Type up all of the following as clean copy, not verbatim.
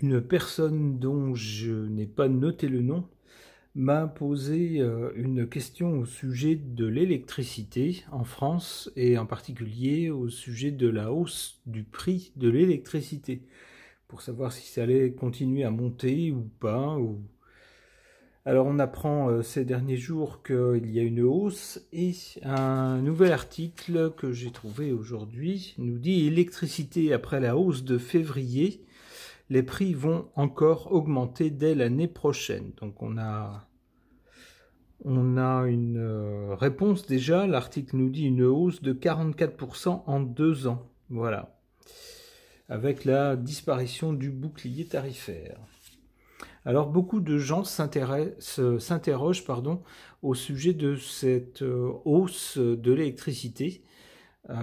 une personne dont je n'ai pas noté le nom m'a posé une question au sujet de l'électricité en France et en particulier au sujet de la hausse du prix de l'électricité pour savoir si ça allait continuer à monter ou pas. Alors on apprend ces derniers jours qu'il y a une hausse et un nouvel article que j'ai trouvé aujourd'hui nous dit « Électricité après la hausse de février, les prix vont encore augmenter dès l'année prochaine ». Donc on a une réponse déjà. L'article nous dit une hausse de 44% en 2 ans. Voilà. Avec la disparition du bouclier tarifaire. Alors beaucoup de gens s'interrogent au sujet de cette hausse de l'électricité.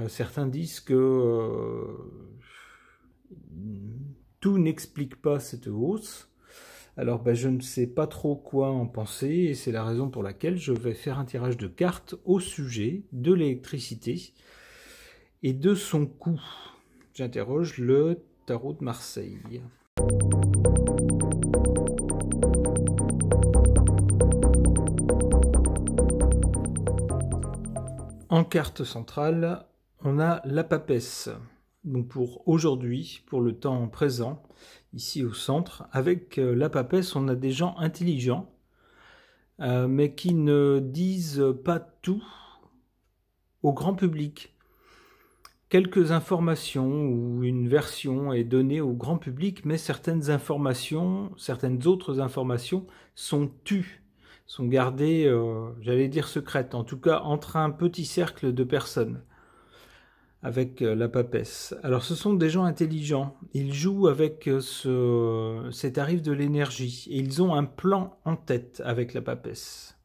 Certains disent que tout n'explique pas cette hausse. Alors je ne sais pas trop quoi en penser et c'est la raison pour laquelle je vais faire un tirage de cartes au sujet de l'électricité et de son coût. J'interroge le tarot de Marseille. En carte centrale, on a la papesse. Donc pour aujourd'hui, pour le temps présent, ici au centre, avec la papesse, on a des gens intelligents, mais qui ne disent pas tout au grand public. Quelques informations ou une version est donnée au grand public, mais certaines autres informations sont tues, sont gardées, j'allais dire secrètes, en tout cas entre un petit cercle de personnes, avec la papesse. Alors ce sont des gens intelligents, ils jouent avec ces tarifs de l'énergie, et ils ont un plan en tête avec la papesse.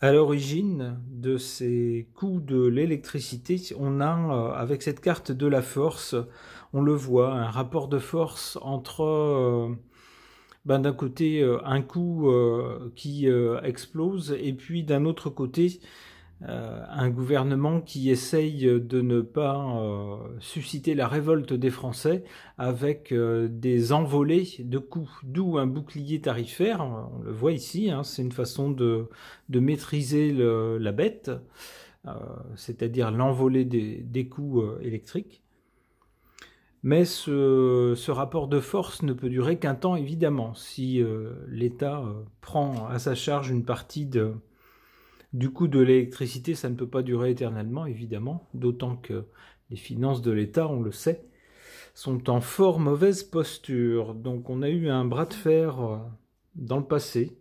À l'origine de ces coûts de l'électricité, on a, avec cette carte de la force, on le voit, un rapport de force entre... d'un côté un coût qui explose et puis d'un autre côté un gouvernement qui essaye de ne pas susciter la révolte des Français avec des envolées de coûts, d'où un bouclier tarifaire, on le voit ici, hein, c'est une façon de maîtriser la bête, c'est-à-dire l'envolée des coûts électriques. Mais ce rapport de force ne peut durer qu'un temps, évidemment. Si l'État prend à sa charge une partie du coût de l'électricité, ça ne peut pas durer éternellement, évidemment. D'autant que les finances de l'État, on le sait, sont en fort mauvaise posture. Donc on a eu un bras de fer dans le passé.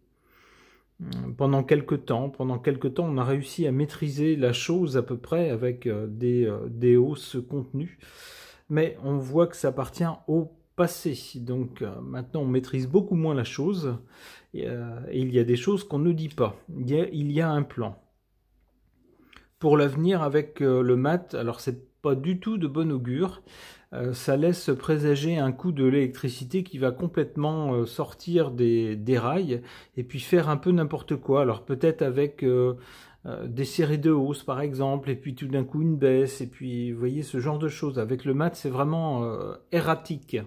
Pendant quelques temps, on a réussi à maîtriser la chose à peu près avec des hausses contenues. Mais on voit que ça appartient au passé, donc maintenant on maîtrise beaucoup moins la chose, et il y a des choses qu'on ne dit pas, il y a un plan. Pour l'avenir avec le mat, alors c'est pas du tout de bon augure, ça laisse présager un coût de l'électricité qui va complètement sortir des rails, et puis faire un peu n'importe quoi, alors peut-être avec... des séries de hausses par exemple, et puis tout d'un coup une baisse, et puis vous voyez ce genre de choses. Avec le mat, c'est vraiment erratique.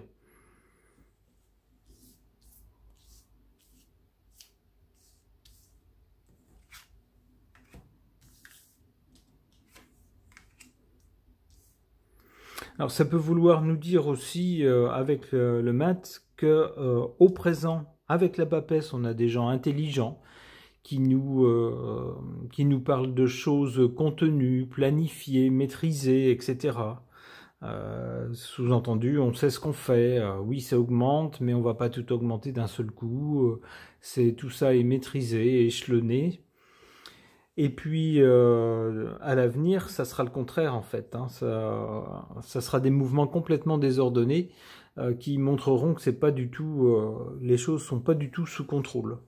Alors ça peut vouloir nous dire aussi avec le mat que au présent, avec la papesse, on a des gens intelligents qui nous parlent de choses contenues, planifiées, maîtrisées, etc. Sous-entendu, on sait ce qu'on fait. Oui, ça augmente, mais on va pas tout augmenter d'un seul coup. Tout ça est maîtrisé, échelonné. Et puis, à l'avenir, ça sera le contraire, en fait. Hein. Ça sera des mouvements complètement désordonnés qui montreront que c'est pas du tout, les choses sont pas du tout sous contrôle.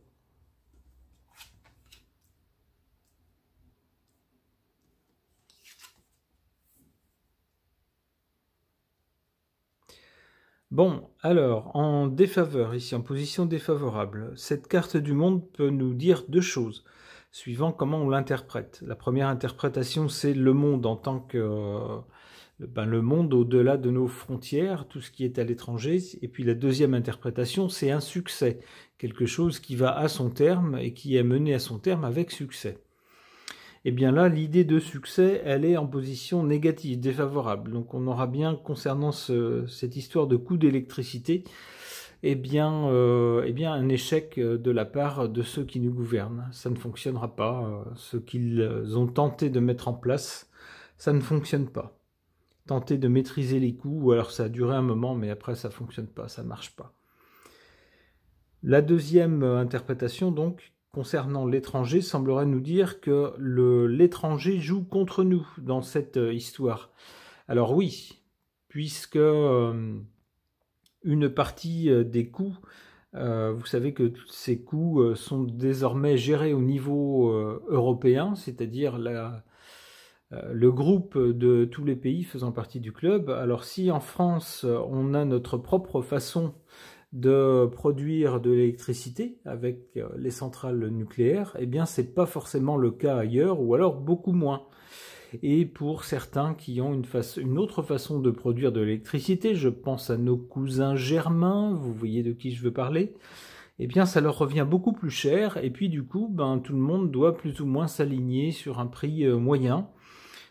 Bon, alors, en défaveur, ici, en position défavorable, cette carte du monde peut nous dire deux choses, suivant comment on l'interprète. La première interprétation, c'est le monde en tant que le monde au-delà de nos frontières, tout ce qui est à l'étranger. Et puis la deuxième interprétation, c'est un succès, quelque chose qui va à son terme et qui est mené à son terme avec succès. Et bien là, l'idée de succès, elle est en position négative, défavorable. Donc on aura bien, concernant cette histoire de coût d'électricité, eh bien un échec de la part de ceux qui nous gouvernent. Ça ne fonctionnera pas. Ce qu'ils ont tenté de mettre en place, ça ne fonctionne pas. Tenter de maîtriser les coûts, ou alors ça a duré un moment, mais après ça ne fonctionne pas, ça ne marche pas. La deuxième interprétation, donc, concernant l'étranger, semblerait nous dire que l'étranger joue contre nous dans cette histoire. Alors oui, puisque une partie des coûts, vous savez que ces coûts sont désormais gérés au niveau européen, c'est-à-dire le groupe de tous les pays faisant partie du club. Alors si en France, on a notre propre façon de produire de l'électricité avec les centrales nucléaires, eh bien c'est pas forcément le cas ailleurs, ou alors beaucoup moins. Et pour certains qui ont une autre façon de produire de l'électricité, je pense à nos cousins germains, vous voyez de qui je veux parler, eh bien ça leur revient beaucoup plus cher, et puis du coup, tout le monde doit plus ou moins s'aligner sur un prix moyen.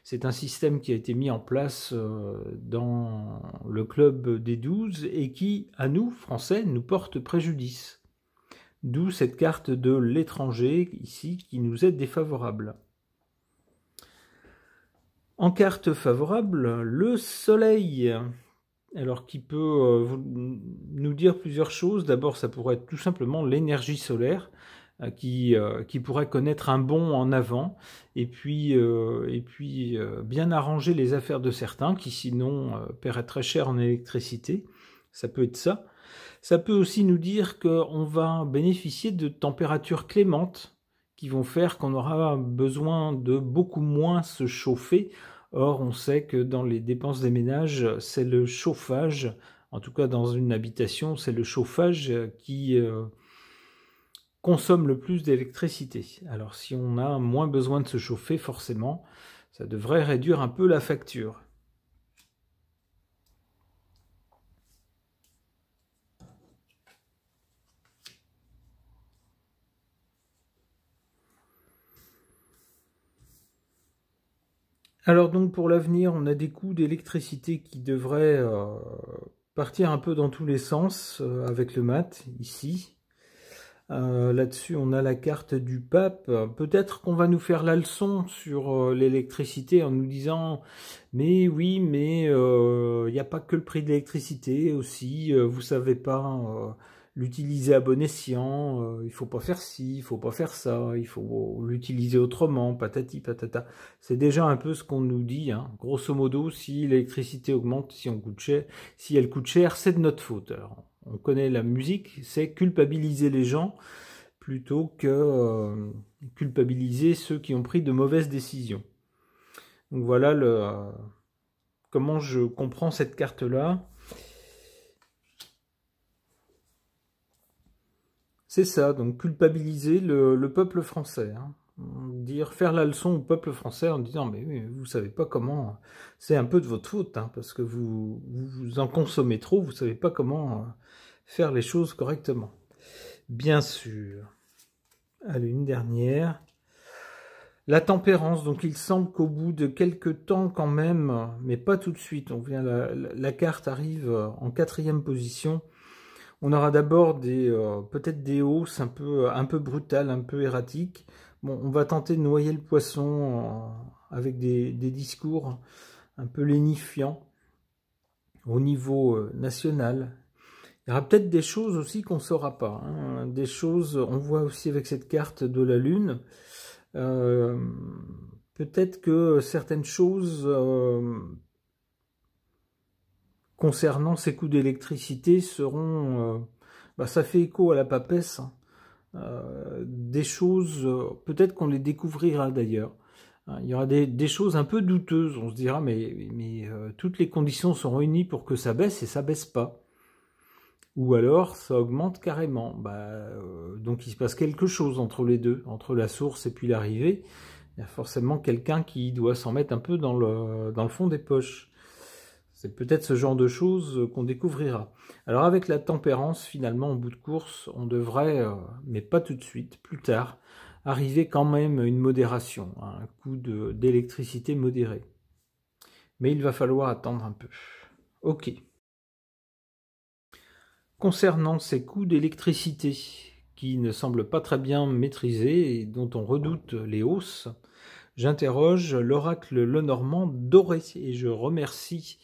C'est un système qui a été mis en place dans le club des 12 et qui, à nous, Français, nous porte préjudice. D'où cette carte de l'étranger, ici, qui nous est défavorable. En carte favorable, le soleil, alors qui peut nous dire plusieurs choses. D'abord, ça pourrait être tout simplement l'énergie solaire, qui pourrait connaître un bond en avant et puis bien arranger les affaires de certains qui sinon paieraient très cher en électricité. Ça peut être ça. Ça peut aussi nous dire qu'on va bénéficier de températures clémentes qui vont faire qu'on aura besoin de beaucoup moins se chauffer. Or, on sait que dans les dépenses des ménages, c'est le chauffage, en tout cas dans une habitation, c'est le chauffage qui consomme le plus d'électricité. Alors si on a moins besoin de se chauffer, forcément, ça devrait réduire un peu la facture. Alors donc pour l'avenir, on a des coûts d'électricité qui devraient partir un peu dans tous les sens avec le mat, ici. Là-dessus, on a la carte du pape. Peut-être qu'on va nous faire la leçon sur l'électricité en nous disant « Mais oui, mais il n'y a pas que le prix de l'électricité aussi. Vous savez pas l'utiliser à bon escient. Il faut pas faire ci, il faut pas faire ça. Il faut l'utiliser autrement. Patati patata. » C'est déjà un peu ce qu'on nous dit. Hein. Grosso modo, si l'électricité augmente, si elle coûte cher, c'est de notre faute. Alors, on connaît la musique, c'est culpabiliser les gens plutôt que culpabiliser ceux qui ont pris de mauvaises décisions. Donc voilà comment je comprends cette carte-là. C'est ça, donc culpabiliser le peuple français. Hein. Faire la leçon au peuple français en disant « Mais oui, vous savez pas comment... C'est un peu de votre faute, hein, parce que vous en consommez trop, vous savez pas comment... faire les choses correctement. » Bien sûr. Allez, une dernière. La tempérance. Donc il semble qu'au bout de quelques temps quand même, mais pas tout de suite, la carte arrive en 4e position. On aura d'abord peut-être des hausses un peu brutales, un peu erratiques. Bon, on va tenter de noyer le poisson avec des discours un peu lénifiants au niveau national. Il y aura peut-être des choses aussi qu'on ne saura pas. Hein. Des choses, on voit aussi avec cette carte de la Lune, peut-être que certaines choses concernant ces coûts d'électricité seront... ça fait écho à la papesse. Hein. Des choses, peut-être qu'on les découvrira d'ailleurs. Hein, il y aura des choses un peu douteuses. On se dira, mais toutes les conditions sont réunies pour que ça baisse et ça baisse pas. Ou alors, ça augmente carrément. Donc, il se passe quelque chose entre les deux, entre la source et puis l'arrivée. Il y a forcément quelqu'un qui doit s'en mettre un peu dans le fond des poches. C'est peut-être ce genre de choses qu'on découvrira. Alors avec la tempérance, finalement, en bout de course, on devrait, mais pas tout de suite, plus tard, arriver quand même à une modération, à un coût d'électricité modéré. Mais il va falloir attendre un peu. Ok. Concernant ces coûts d'électricité, qui ne semblent pas très bien maîtrisés et dont on redoute les hausses, j'interroge l'oracle Lenormand doré et je remercie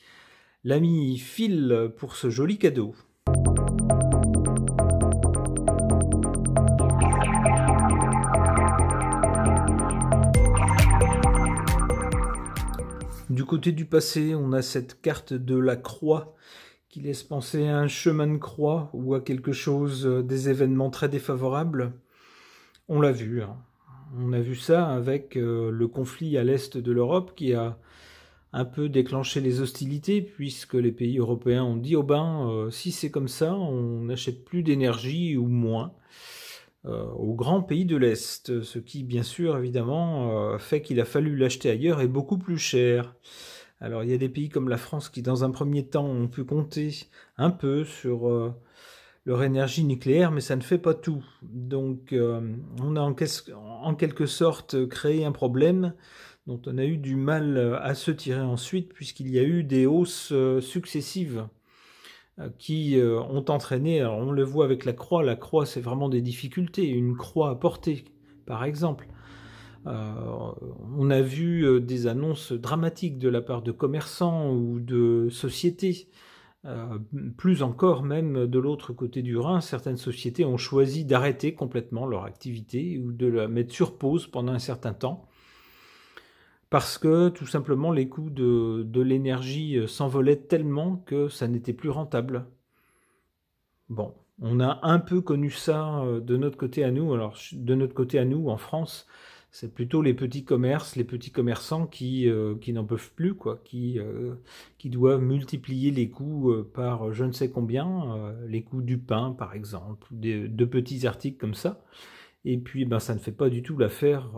l'ami Phil pour ce joli cadeau. Du côté du passé, on a cette carte de la croix qui laisse penser à un chemin de croix ou à quelque chose, des événements très défavorables. On l'a vu, hein. On a vu ça avec le conflit à l'est de l'Europe qui a un peu déclenché les hostilités puisque les pays européens ont dit « Oh ben, si c'est comme ça, on n'achète plus d'énergie ou moins » aux grands pays de l'Est, ce qui bien sûr évidemment fait qu'il a fallu l'acheter ailleurs et beaucoup plus cher. Alors il y a des pays comme la France qui dans un premier temps ont pu compter un peu sur leur énergie nucléaire, mais ça ne fait pas tout. Donc on a en quelque sorte créé un problème dont on a eu du mal à se tirer ensuite, puisqu'il y a eu des hausses successives qui ont entraîné, alors on le voit avec la croix c'est vraiment des difficultés, une croix à porter par exemple. On a vu des annonces dramatiques de la part de commerçants ou de sociétés. Plus encore, même de l'autre côté du Rhin, certaines sociétés ont choisi d'arrêter complètement leur activité ou de la mettre sur pause pendant un certain temps parce que tout simplement les coûts de l'énergie s'envolaient tellement que ça n'était plus rentable. Bon, on a un peu connu ça de notre côté à nous. Alors de notre côté à nous, en France, c'est plutôt les petits commerces, les petits commerçants qui n'en peuvent plus, quoi, qui doivent multiplier les coûts par je ne sais combien, les coûts du pain par exemple, de petits articles comme ça. Et puis ben, ça ne fait pas du tout l'affaire,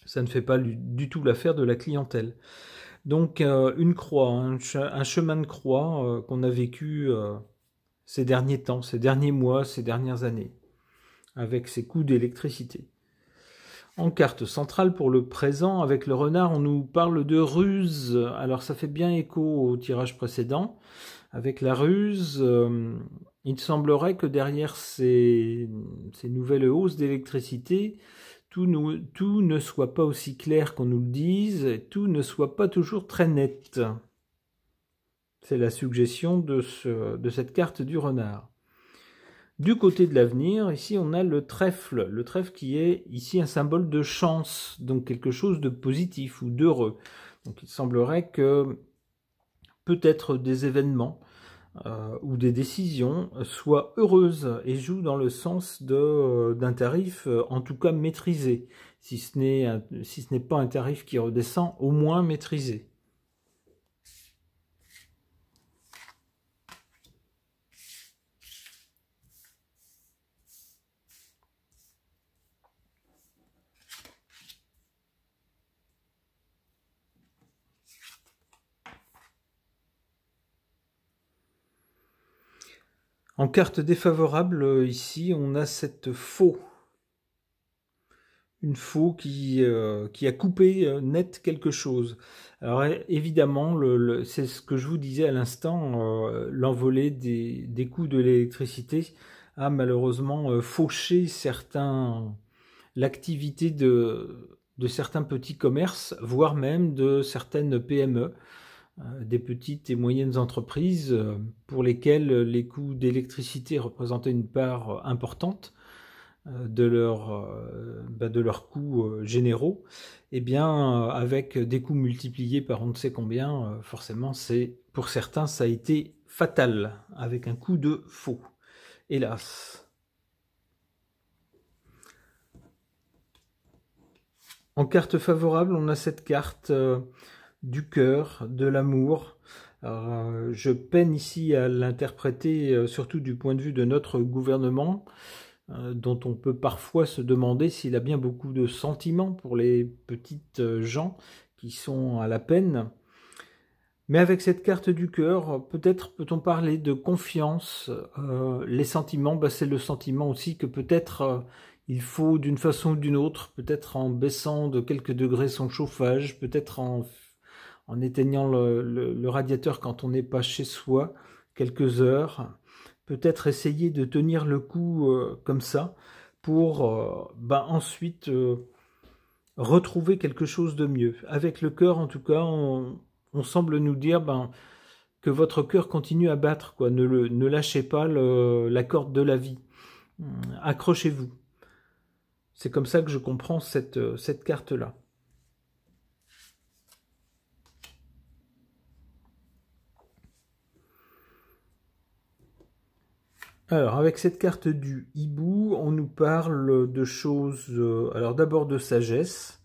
ça ne fait pas du tout l'affaire de la clientèle. Donc une croix, un chemin de croix qu'on a vécu ces derniers temps, ces derniers mois, ces dernières années, avec ces coûts d'électricité. En carte centrale pour le présent, avec le renard, on nous parle de ruse. Alors ça fait bien écho au tirage précédent. Avec la ruse, il semblerait que derrière ces nouvelles hausses d'électricité, tout ne soit pas aussi clair qu'on nous le dise, et tout ne soit pas toujours très net. C'est la suggestion de cette carte du renard. Du côté de l'avenir, ici on a le trèfle qui est ici un symbole de chance, donc quelque chose de positif ou d'heureux. Donc il semblerait que peut-être des événements ou des décisions soient heureuses et jouent dans le sens d'un tarif en tout cas maîtrisé, si ce n'est pas un tarif qui redescend, au moins maîtrisé. En carte défavorable, ici, on a cette faux. Une faux qui a coupé net quelque chose. Alors évidemment, c'est ce que je vous disais à l'instant, l'envolée des coûts de l'électricité a malheureusement fauché l'activité de certains petits commerces, voire même de certaines PME. Des petites et moyennes entreprises pour lesquelles les coûts d'électricité représentaient une part importante de leurs coûts généraux, et bien avec des coûts multipliés par on ne sait combien, forcément pour certains ça a été fatal, avec un coup de faux, hélas. En carte favorable, on a cette carte du cœur, de l'amour. Je peine ici à l'interpréter, surtout du point de vue de notre gouvernement, dont on peut parfois se demander s'il a bien beaucoup de sentiments pour les petites gens qui sont à la peine. Mais avec cette carte du cœur, peut-être peut-on parler de confiance. Les sentiments, bah, c'est le sentiment aussi que peut-être il faut d'une façon ou d'une autre, peut-être en baissant de quelques degrés son chauffage, peut-être en éteignant le radiateur quand on n'est pas chez soi, quelques heures, peut-être essayer de tenir le coup comme ça pour bah, ensuite retrouver quelque chose de mieux. Avec le cœur, en tout cas, on semble nous dire ben, que votre cœur continue à battre, quoi. Ne lâchez pas la corde de la vie. Accrochez-vous. C'est comme ça que je comprends cette carte-là. Alors, avec cette carte du hibou, on nous parle de choses, alors d'abord de sagesse,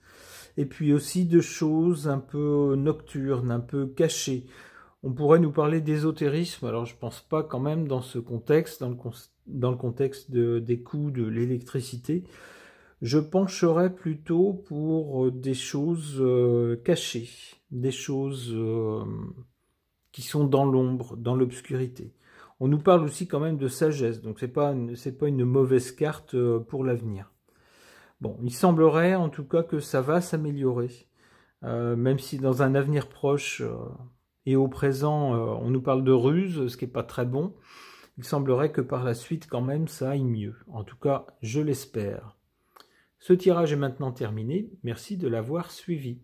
et puis aussi de choses un peu nocturnes, un peu cachées. On pourrait nous parler d'ésotérisme, alors je pense pas quand même dans ce contexte, dans le contexte des coûts de l'électricité. Je pencherais plutôt pour des choses cachées, des choses qui sont dans l'ombre, dans l'obscurité. On nous parle aussi quand même de sagesse, donc c'est pas une mauvaise carte pour l'avenir. Bon, il semblerait en tout cas que ça va s'améliorer, même si dans un avenir proche et au présent, on nous parle de ruse, ce qui n'est pas très bon. Il semblerait que par la suite, quand même, ça aille mieux. En tout cas, je l'espère. Ce tirage est maintenant terminé. Merci de l'avoir suivi.